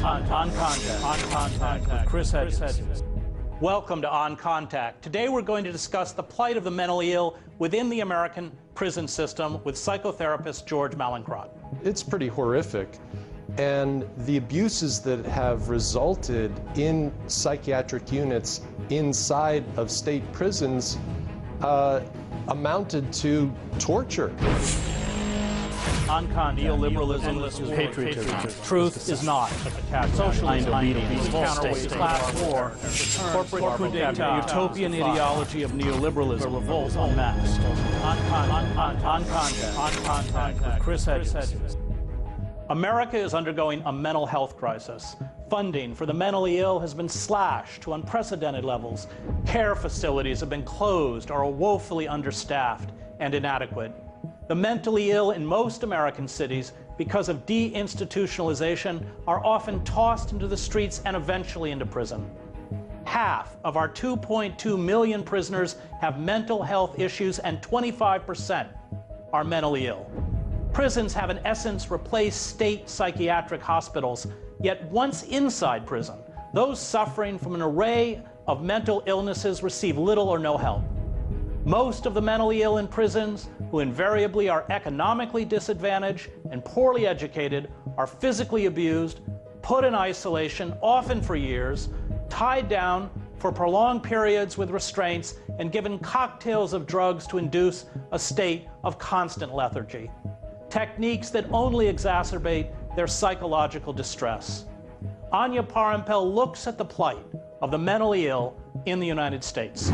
On Contact with Chris Hedges. Welcome to On Contact. Today we're going to discuss the plight of the mentally ill within the American prison system with psychotherapist George Mallinckrodt. It's pretty horrific, and the abuses that have resulted in psychiatric units inside of state prisons amounted to torture. On Contact, neoliberalism, patriotism, truth is not socialism, obedience, counterweight, class war, corporate utopian ideology of neoliberalism, revolt en masse. On Contact with Chris Hedges. America is undergoing a mental health crisis. Funding for the mentally ill has been slashed to unprecedented levels. Care facilities have been closed or are woefully understaffed and inadequate. The mentally ill in most American cities, because of deinstitutionalization, are often tossed into the streets and eventually into prison. Half of our 2.2 million prisoners have mental health issues, and 25% are mentally ill. Prisons have in essence replaced state psychiatric hospitals, yet once inside prison, those suffering from an array of mental illnesses receive little or no help. Most of the mentally ill in prisons, who invariably are economically disadvantaged and poorly educated, are physically abused, put in isolation, often for years, tied down for prolonged periods with restraints, and given cocktails of drugs to induce a state of constant lethargy. Techniques that only exacerbate their psychological distress. Anya Parampil looks at the plight of the mentally ill in the United States.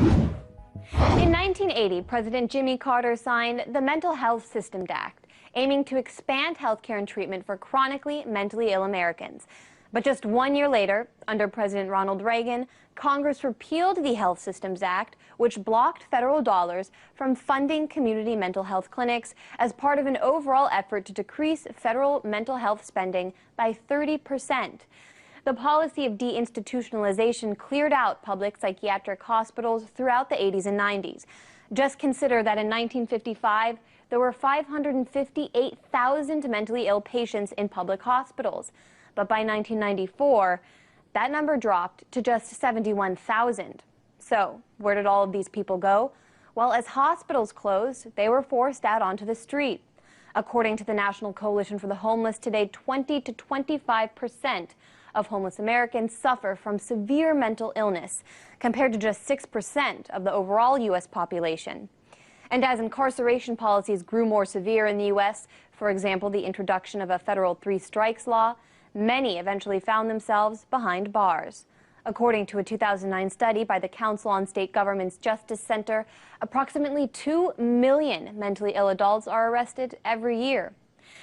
In 1980, President Jimmy Carter signed the Mental Health Systems Act, aiming to expand health care and treatment for chronically mentally ill Americans. But just 1 year later, under President Ronald Reagan, Congress repealed the Health Systems Act, which blocked federal dollars from funding community mental health clinics as part of an overall effort to decrease federal mental health spending by 30%. The policy of deinstitutionalization cleared out public psychiatric hospitals throughout the 80s and 90s. Just consider that in 1955, there were 558,000 mentally ill patients in public hospitals. But by 1994, that number dropped to just 71,000. So, where did all of these people go? Well, as hospitals closed, they were forced out onto the street. According to the National Coalition for the Homeless, today 20 to 25% of homeless Americans suffer from severe mental illness, compared to just 6% of the overall U.S. population. And as incarceration policies grew more severe in the U.S., for example, the introduction of a federal 3 strikes law, many eventually found themselves behind bars. According to a 2009 study by the Council on State Government's Justice Center, approximately 2 million mentally ill adults are arrested every year.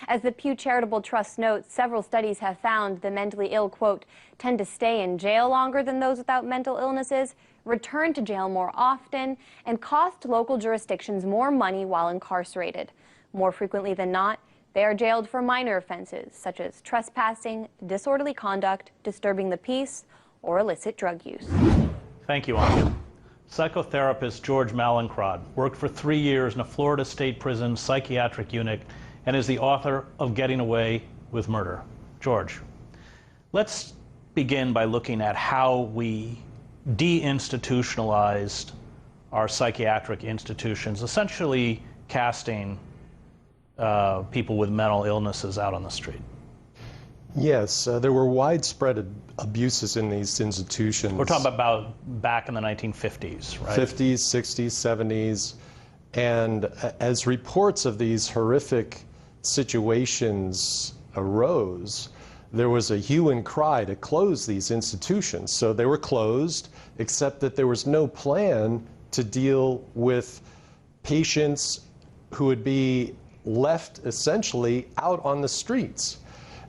As the Pew Charitable Trust notes, several studies have found the mentally ill, quote, tend to stay in jail longer than those without mental illnesses, return to jail more often, and cost local jurisdictions more money while incarcerated. More frequently than not, they are jailed for minor offenses, such as trespassing, disorderly conduct, disturbing the peace, or illicit drug use. Thank you, Anya. Psychotherapist George Mallinckrodt worked for 3 years in a Florida state prison psychiatric unit and is the author of Getting Away with Murder. George, let's begin by looking at how we deinstitutionalized our psychiatric institutions, essentially casting people with mental illnesses out on the street. Yes, there were widespread abuses in these institutions. We're talking about back in the 1950s, right? 50s, 60s, 70s. And as reports of these horrific situations arose, there was a hue and cry to close these institutions. So they were closed, except that there was no plan to deal with patients who would be left essentially out on the streets.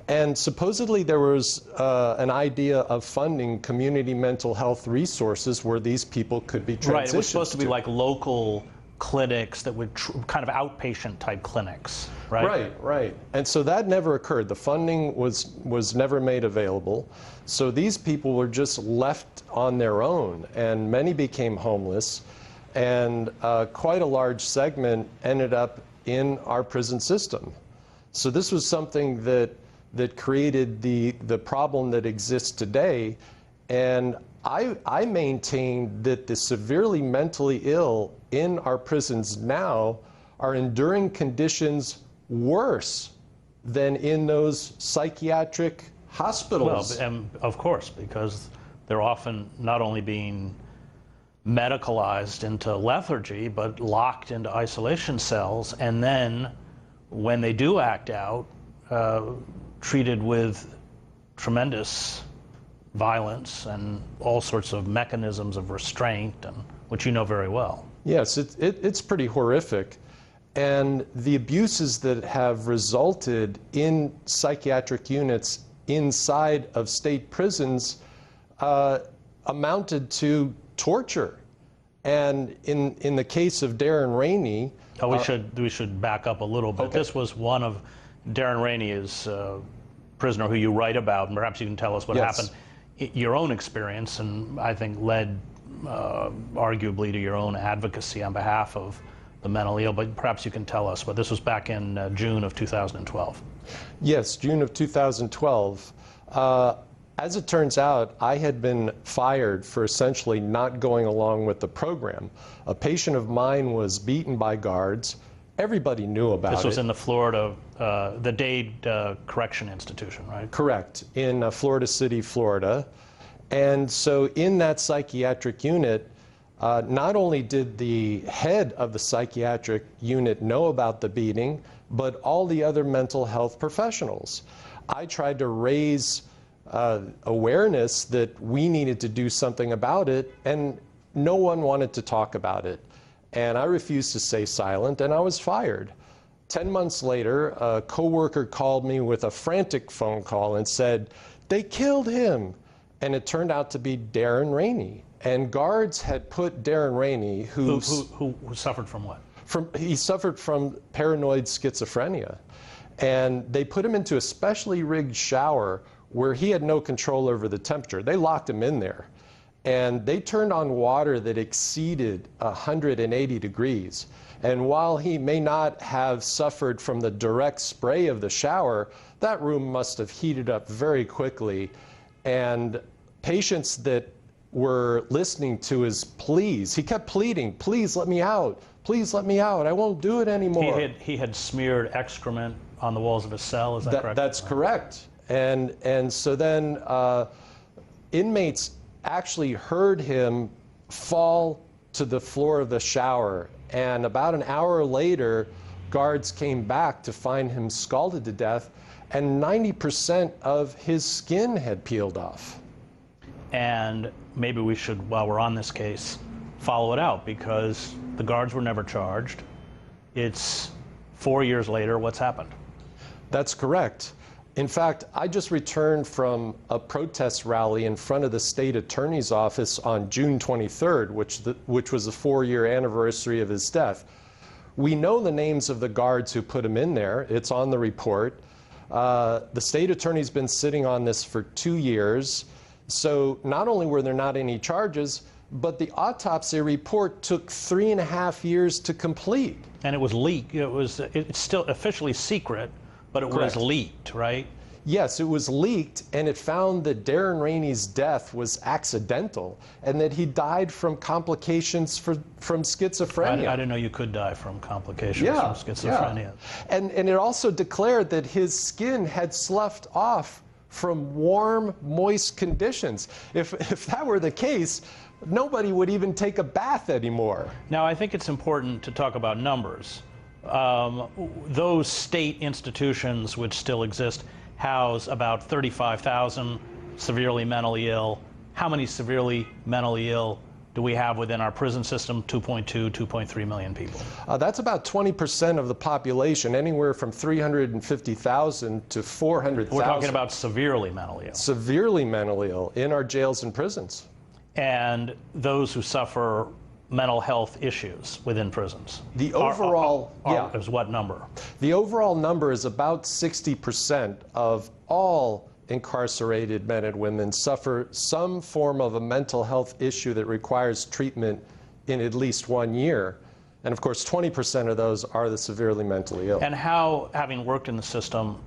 And supposedly there was an idea of funding community mental health resources where these people could be transitioned. Right, it was supposed to be like local clinics that would kind of outpatient type clinics, right? Right, right. And so that never occurred. The funding was never made available. So these people were just left on their own, and many became homeless, and quite a large segment ended up in our prison system. So this was something that that created the problem that exists today. And I maintain that the severely mentally ill in our prisons now are enduring conditions worse than in those psychiatric hospitals. Well, and of course, because they're often not only being medicalized into lethargy, but locked into isolation cells, and then when they do act out, treated with tremendous violence and all sorts of mechanisms of restraint, and which you know very well. Yes, it's pretty horrific. And the abuses that have resulted in psychiatric units inside of state prisons amounted to torture. And in the case of Darren Rainey... we should back up a little bit. Okay. This was one of... Darren Rainey is a prisoner who you write about, and perhaps you can tell us what happened. Your own experience, and I think led arguably to your own advocacy on behalf of the mentally ill, but perhaps you can tell us. But this was back in June of 2012. Yes, June of 2012. As it turns out, I had been fired for essentially not going along with the program. A patient of mine was beaten by guards. Everybody knew about it. This was in the Florida, the Dade Correction Institution, right? Correct, in Florida City, Florida. And so in that psychiatric unit, not only did the head of the psychiatric unit know about the beating, but all the other mental health professionals. I tried to raise awareness that we needed to do something about it, and no one wanted to talk about it. And I refused to stay silent, and I was fired. 10 months later, a coworker called me with a frantic phone call and said, "They killed him." And it turned out to be Darren Rainey. And guards had put Darren Rainey, who suffered from what? He suffered from paranoid schizophrenia. And they put him into a specially rigged shower where he had no control over the temperature. They locked him in there. And they turned on water that exceeded 180 degrees. And while he may not have suffered from the direct spray of the shower, that room must have heated up very quickly. And patients that were listening to his pleas, he kept pleading, "Please let me out, please let me out, I won't do it anymore." He had smeared excrement on the walls of his cell, is that correct? That's correct. And so then inmates actually heard him fall to the floor of the shower, and about an hour later, guards came back to find him scalded to death, and 90% of his skin had peeled off. And maybe we should, while we're on this case, follow it out, because the guards were never charged. It's 4 years later. What's happened? That's correct. In fact, I just returned from a protest rally in front of the state attorney's office on June 23rd, which was the 4-year anniversary of his death. We know the names of the guards who put him in there. It's on the report. The state attorney's been sitting on this for 2 years. So not only were there not any charges, but the autopsy report took 3.5 years to complete. And it was leaked. It's still officially secret, but it was leaked, right? Yes, it was leaked, and it found that Darren Rainey's death was accidental, and that he died from complications from schizophrenia. I didn't know you could die from complications from schizophrenia. Yeah. And it also declared that his skin had sloughed off from warm, moist conditions. If that were the case, nobody would even take a bath anymore. Now, I think it's important to talk about numbers. Those state institutions which still exist house about 35,000 severely mentally ill. How many severely mentally ill do we have within our prison system? 2.2, 2.3 million people. That's about 20% of the population, anywhere from 350,000 to 400,000. We're talking about severely mentally ill. Severely mentally ill in our jails and prisons. And those who suffer mental health issues within prisons. The overall is what number? The overall number is about 60% of all incarcerated men and women suffer some form of a mental health issue that requires treatment in at least 1 year. And of course, 20% of those are the severely mentally ill. And how, having worked in the system,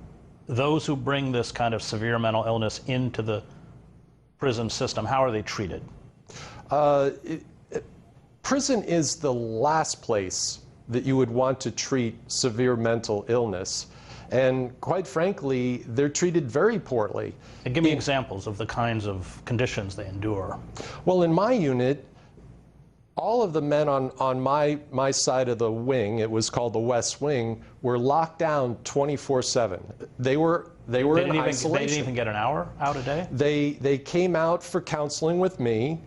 those who bring this kind of severe mental illness into the prison system, how are they treated? Prison is the last place that you would want to treat severe mental illness. And quite frankly, they're treated very poorly. And give me examples of the kinds of conditions they endure. Well, in my unit, all of the men on my side of the wing, it was called the West Wing, were locked down 24/7. They were in isolation. They didn't even get an hour out a day? They came out for counseling with me,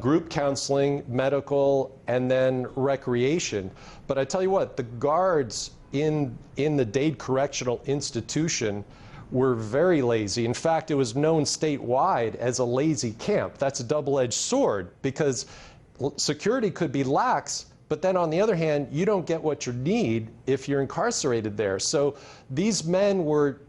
group counseling, medical, and then recreation. But I tell you what, the guards in the Dade Correctional Institution were very lazy. In fact, it was known statewide as a lazy camp. That's a double-edged sword, because security could be lax, but then on the other hand, you don't get what you need if you're incarcerated there. So these men were,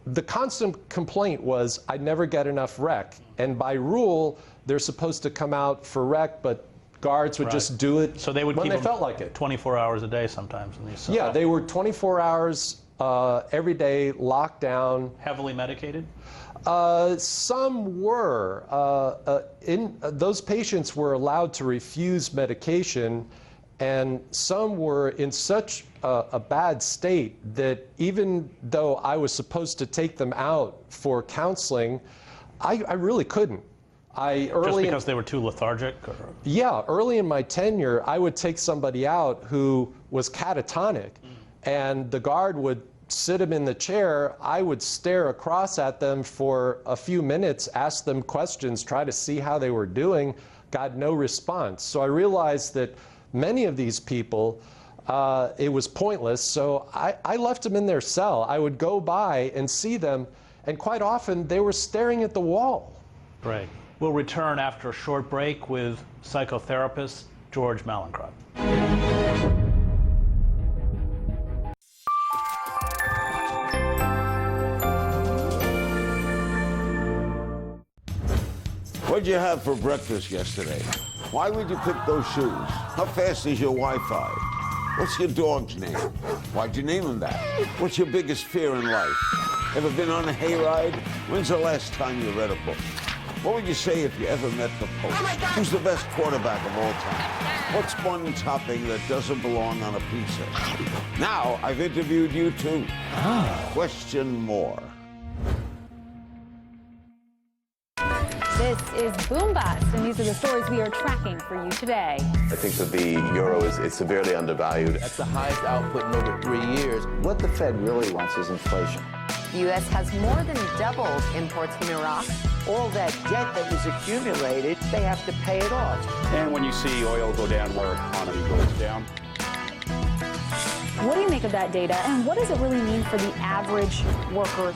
the constant complaint was, I never get enough rec. And by rule, they're supposed to come out for rec, but guards would just do it so they would when keep they them felt like it. 24 hours a day sometimes in these cells. Yeah, they were 24 hours every day, locked down. Heavily medicated? Some were. Those patients were allowed to refuse medication, and some were in such a bad state that even though I was supposed to take them out for counseling, I really couldn't. Just because they were too lethargic? Or? Yeah, early in my tenure, I would take somebody out who was catatonic, and the guard would sit him in the chair. I would stare across at them for a few minutes, ask them questions, try to see how they were doing, got no response. So I realized that many of these people, it was pointless, so I left them in their cell. I would go by and see them, and quite often they were staring at the wall. Right. We'll return after a short break with psychotherapist George Mallinckrodt. What'd you have for breakfast yesterday? Why would you pick those shoes? How fast is your Wi-Fi? What's your dog's name? Why'd you name him that? What's your biggest fear in life? Ever been on a hayride? When's the last time you read a book? What would you say if you ever met the Pope? Who's the best quarterback of all time? What's one topping that doesn't belong on a pizza? Now, I've interviewed you too. Question more. This is Boom Bust, and these are the stories we are tracking for you today. I think that the euro is severely undervalued. That's the highest output in over 3 years. What the Fed really wants is inflation. The U.S. has more than doubled imports from Iraq. All that debt that was accumulated, they have to pay it off. And when you see oil go down, our economy goes down. What do you make of that data, and what does it really mean for the average worker?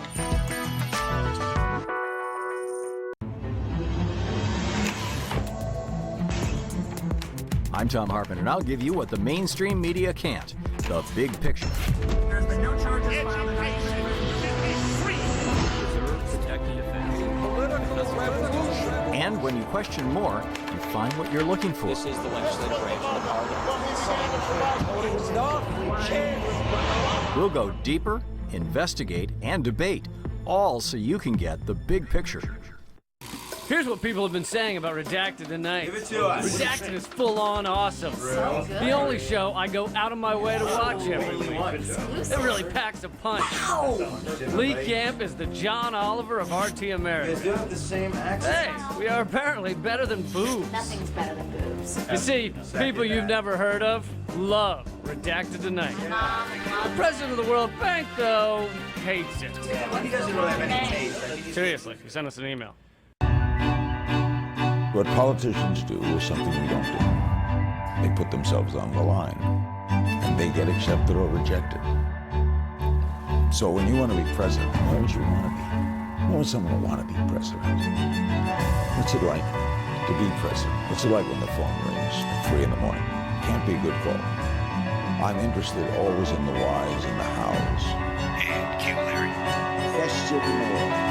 I'm Tom Harpin, and I'll give you what the mainstream media can't, the big picture. There's been no charges filed against And when you question more, you find what you're looking for. This is the legislative branch of the parliament. We'll go deeper, investigate, and debate, all so you can get the big picture. Here's what people have been saying about Redacted tonight. Give it to us. Redacted is full-on awesome. So good. The only show I go out of my way to watch every week. It really packs a punch. Lee Camp is the John Oliver of RT America. You do have the same accent. Hey, we are apparently better than boobs. Nothing's better than boobs. You see, people you've never heard of love Redacted tonight. The president of the World Bank, though, hates it. He doesn't really have any taste. Seriously, he sent us an email. What politicians do is something we don't do. They put themselves on the line, and they get accepted or rejected. So when you want to be president, why would you want to be? Why would someone want to be president? What's it like to be president? What's it like when the phone rings at 3 in the morning? Can't be a good call. I'm interested always in the whys and the hows. And Q Larry. Question more.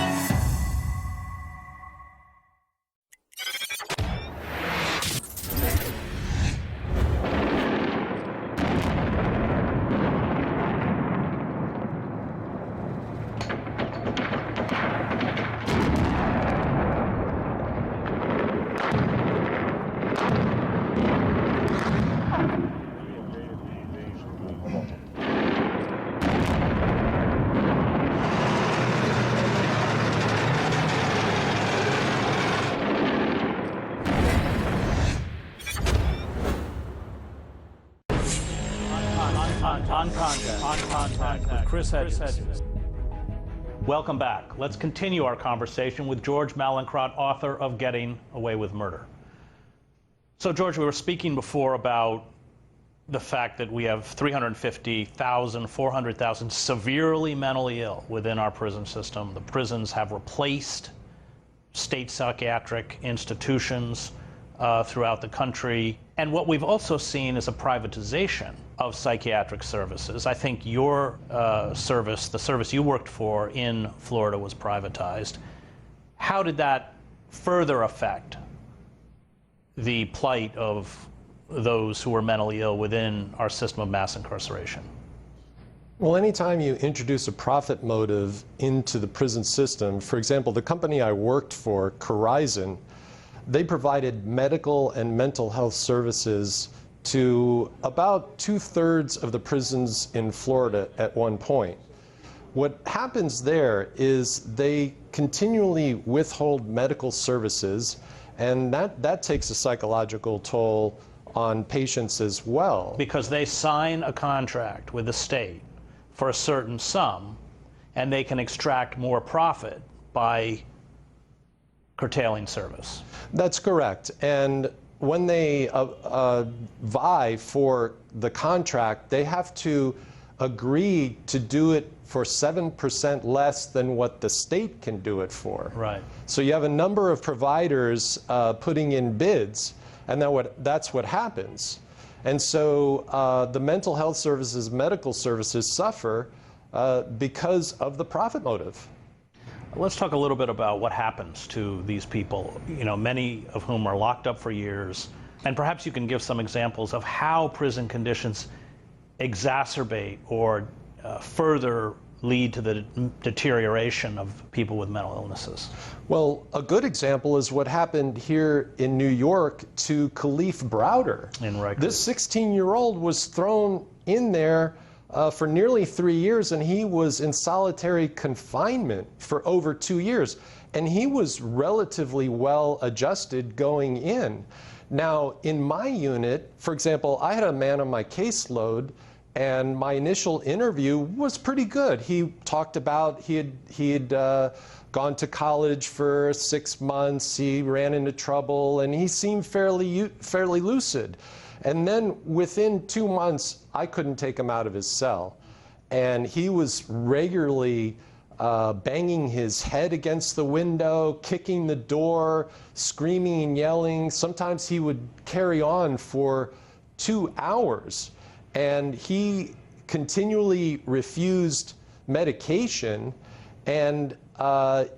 Chris Hedges. Welcome back. Let's continue our conversation with George Mallinckrodt, author of Getting Away with Murder. So, George, we were speaking before about the fact that we have 350,000, 400,000 severely mentally ill within our prison system. The prisons have replaced state psychiatric institutions throughout the country. And what we've also seen is a privatization of psychiatric services. I think your service, the service you worked for in Florida, was privatized. How did that further affect the plight of those who are mentally ill within our system of mass incarceration? Well, anytime you introduce a profit motive into the prison system, for example, the company I worked for, Horizon, they provided medical and mental health services to about 2/3 of the prisons in Florida at one point. What happens there is they continually withhold medical services, and that takes a psychological toll on patients as well. Because they sign a contract with the state for a certain sum, and they can extract more profit by curtailing service. That's correct. And when they vie for the contract, they have to agree to do it for 7% less than what the state can do it for. Right. So you have a number of providers putting in bids, and that's what happens. And so the mental health services, medical services suffer because of the profit motive. Let's talk a little bit about what happens to these people, you know, many of whom are locked up for years. And perhaps you can give some examples of how prison conditions exacerbate or further lead to the deterioration of people with mental illnesses. Well, a good example is what happened here in New York to Khalif Browder. In Rikers. This 16-year-old was thrown in there for nearly 3 years, and he was in solitary confinement for over 2 years. And he was relatively well adjusted going in. Now, in my unit, for example, I had a man on my caseload, and my initial interview was pretty good. He talked about he had gone to college for 6 months, he ran into trouble, and he seemed fairly lucid. And then within 2 months, I couldn't take him out of his cell. And he was regularly banging his head against the window, kicking the door, screaming and yelling. Sometimes he would carry on for 2 hours. And he continually refused medication. And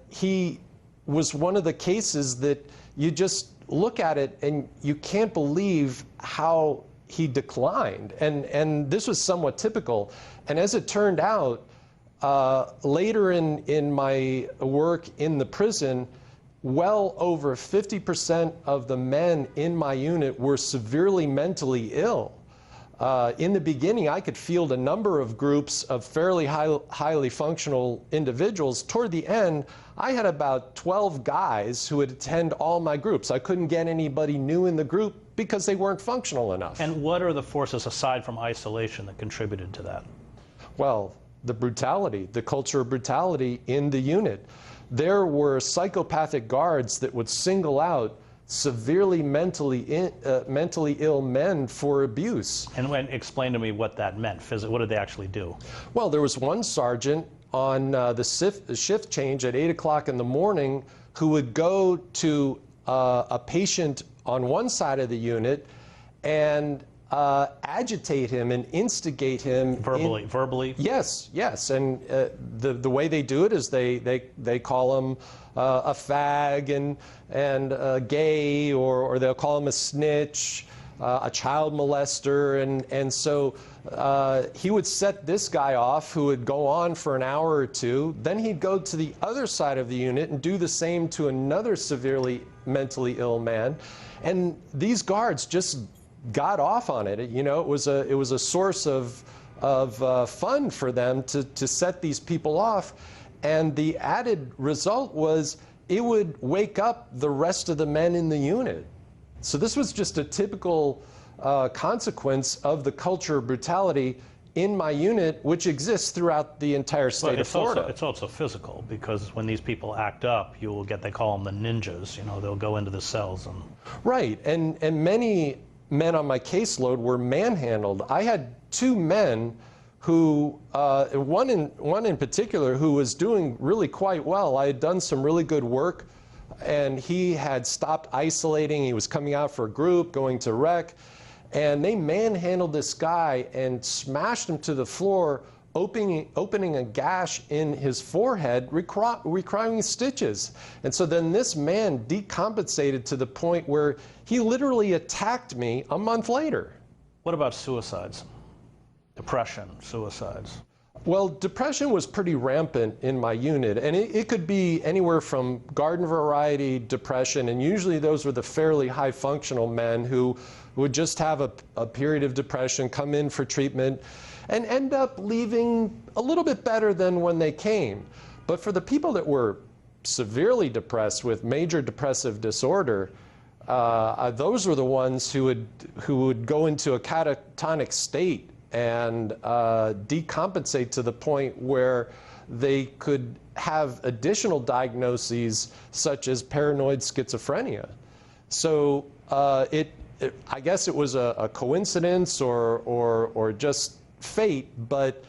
he was one of the cases that you just look at it and you can't believe how he declined. And this was somewhat typical. And as it turned out, later in my work in the prison, well over 50% of the men in my unit were severely mentally ill. In the beginning, I could field a number of groups of fairly highly functional individuals. Toward the end, I had about 12 guys who would attend all my groups. I couldn't get anybody new in the group because they weren't functional enough. And what are the forces, aside from isolation, that contributed to that? Well, the brutality, the culture of brutality in the unit. There were psychopathic guards that would single out severely mentally ill men for abuse. And explain to me what that meant. What did they actually do? Well, there was one sergeant on the shift change at 8 o'clock in the morning who would go to a patient on one side of the unit and agitate him and instigate him verbally. Yes, and the way they do it is they call him a fag and gay, or they'll call him a snitch, a child molester, and so he would set this guy off, who would go on for an hour or two. Then he'd go to the other side of the unit and do the same to another severely mentally ill man, and these guards just got off on it. You know, it was a source of fun for them to set these people off, and the added result was it would wake up the rest of the men in the unit. So this was just a typical consequence of the culture of brutality in my unit, which exists throughout the entire state of Florida. It's also physical, because when these people act up, you will get, they call them the ninjas, you know, they'll go into the cells and... Right, and many men on my caseload were manhandled. I had 2 men who, one in particular, who was doing really quite well. I had done some really good work, and he had stopped isolating. He was coming out for a group, going to rec, and they manhandled this guy and smashed him to the floor, opening a gash in his forehead, requiring stitches. And so then this man decompensated to the point where he literally attacked me a month later. What about suicides? Depression, suicides? Well, depression was pretty rampant in my unit, and it could be anywhere from garden variety depression, and usually those were the fairly high functional men who would just have a period of depression, come in for treatment, and end up leaving a little bit better than when they came. But for the people that were severely depressed with major depressive disorder, those were the ones who would go into a catatonic state and decompensate to the point where they could have additional diagnoses such as paranoid schizophrenia. So I guess it was a coincidence or just fate, but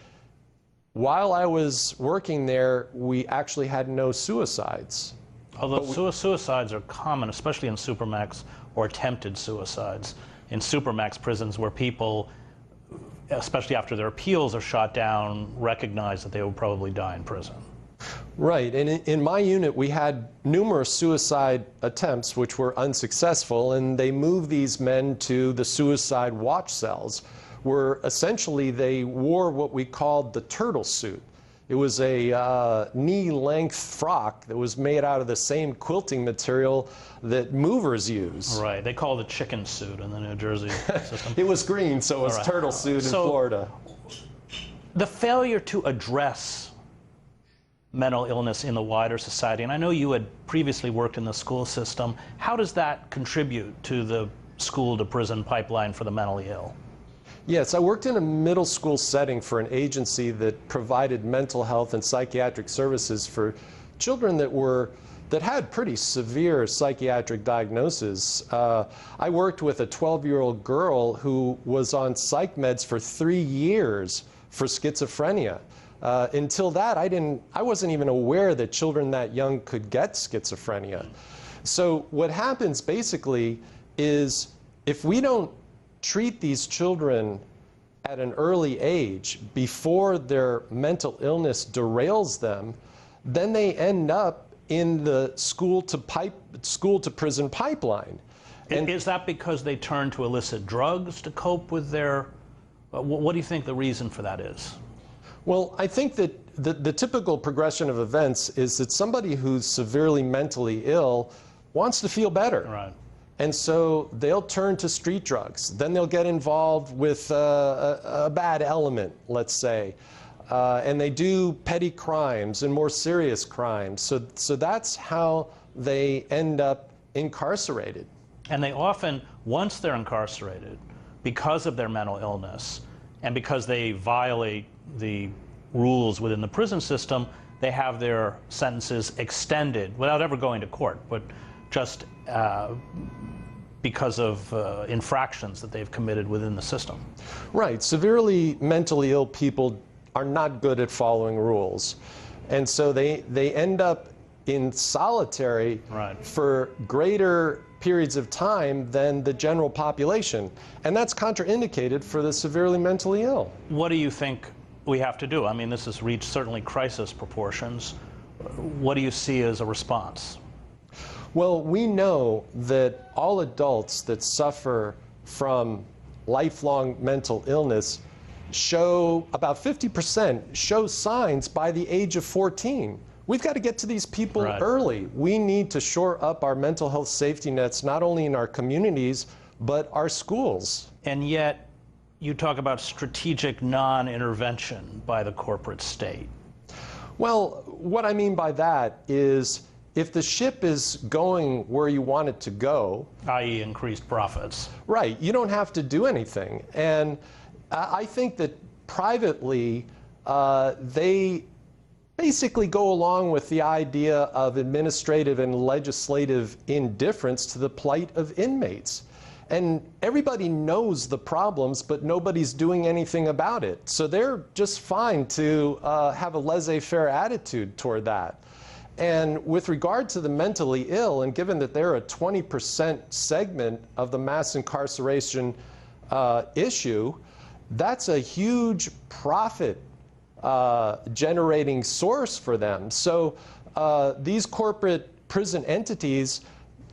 while I was working there, we actually had no suicides. Although suicides are common, especially in supermax or attempted suicides. In supermax prisons where people, especially after their appeals are shot down, recognize that they will probably die in prison. Right, and in my unit we had numerous suicide attempts which were unsuccessful, and they moved these men to the suicide watch cells, where essentially they wore what we called the turtle suit. It was a knee-length frock that was made out of the same quilting material that movers use. Right, they call it the chicken suit in the New Jersey system. It was green, so it was turtle suit in Florida. The failure to address mental illness in the wider society, and I know you had previously worked in the school system, how does that contribute to the school-to-prison pipeline for the mentally ill? Yes, I worked in a middle school setting for an agency that provided mental health and psychiatric services for children that had pretty severe psychiatric diagnoses. I worked with a 12-year-old girl who was on psych meds for 3 years for schizophrenia. Until that, I wasn't even aware that children that young could get schizophrenia. So what happens basically is if we don't treat these children at an early age before their mental illness derails them, then they end up in the school-to-prison pipeline. And is that because they turn to illicit drugs to cope with their... What do you think the reason for that is? Well, I think that the typical progression of events is that somebody who's severely mentally ill wants to feel better. Right. And so they'll turn to street drugs. Then they'll get involved with a bad element, let's say. And they do petty crimes and more serious crimes. So that's how they end up incarcerated. And they often, once they're incarcerated, because of their mental illness, and because they violate the rules within the prison system, they have their sentences extended without ever going to court, but just because of infractions that they've committed within the system. Right. Severely mentally ill people are not good at following rules. And so they end up in solitary for greater periods of time than the general population. And that's contraindicated for the severely mentally ill. What do you think we have to do? I mean, this has reached certainly crisis proportions. What do you see as a response? Well, we know that all adults that suffer from lifelong mental illness show, about 50% show signs by the age of 14. We've got to get to these people early. We need to shore up our mental health safety nets, not only in our communities, but our schools. And yet, you talk about strategic non-intervention by the corporate state. Well, what I mean by that is if the ship is going where you want it to go, i.e. increased profits. Right, you don't have to do anything. And I think that privately, they basically go along with the idea of administrative and legislative indifference to the plight of inmates. And everybody knows the problems, but nobody's doing anything about it. So they're just fine to have a laissez-faire attitude toward that. And with regard to the mentally ill, and given that they're a 20% segment of the mass incarceration issue, that's a huge profit generating source for them. So these corporate prison entities,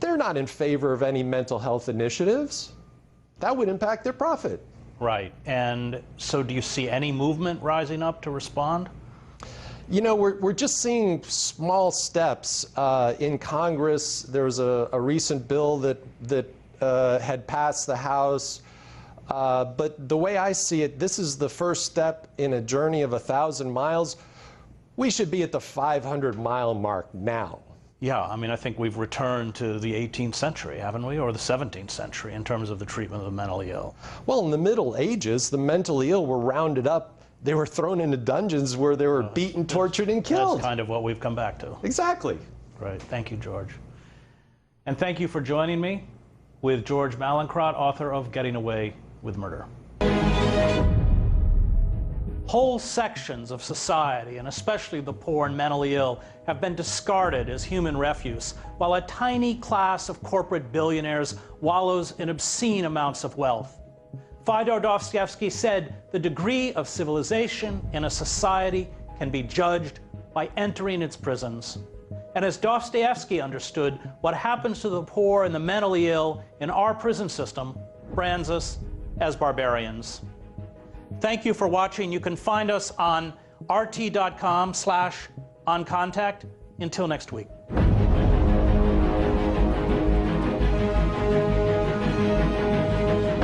they're not in favor of any mental health initiatives. That would impact their profit. Right. And so do you see any movement rising up to respond? You know, we're just seeing small steps in Congress. There was a recent bill that had passed the House. But the way I see it, this is the first step in a journey of 1,000 miles. We should be at the 500-mile mark now. Yeah, I mean, I think we've returned to the 18th century, haven't we, or the 17th century in terms of the treatment of the mentally ill. Well, in the Middle Ages, the mentally ill were rounded up. They were thrown into dungeons where they were beaten, tortured, and killed. That's kind of what we've come back to. Exactly. Right. Thank you, George. And thank you for joining me with George Mallinckrodt, author of Getting Away with Murder. Whole sections of society, and especially the poor and mentally ill, have been discarded as human refuse, while a tiny class of corporate billionaires wallows in obscene amounts of wealth. Fyodor Dostoevsky said, "The degree of civilization in a society can be judged by entering its prisons." And as Dostoevsky understood, what happens to the poor and the mentally ill in our prison system brands us as barbarians. Thank you for watching. You can find us on rt.com/oncontact. Until next week.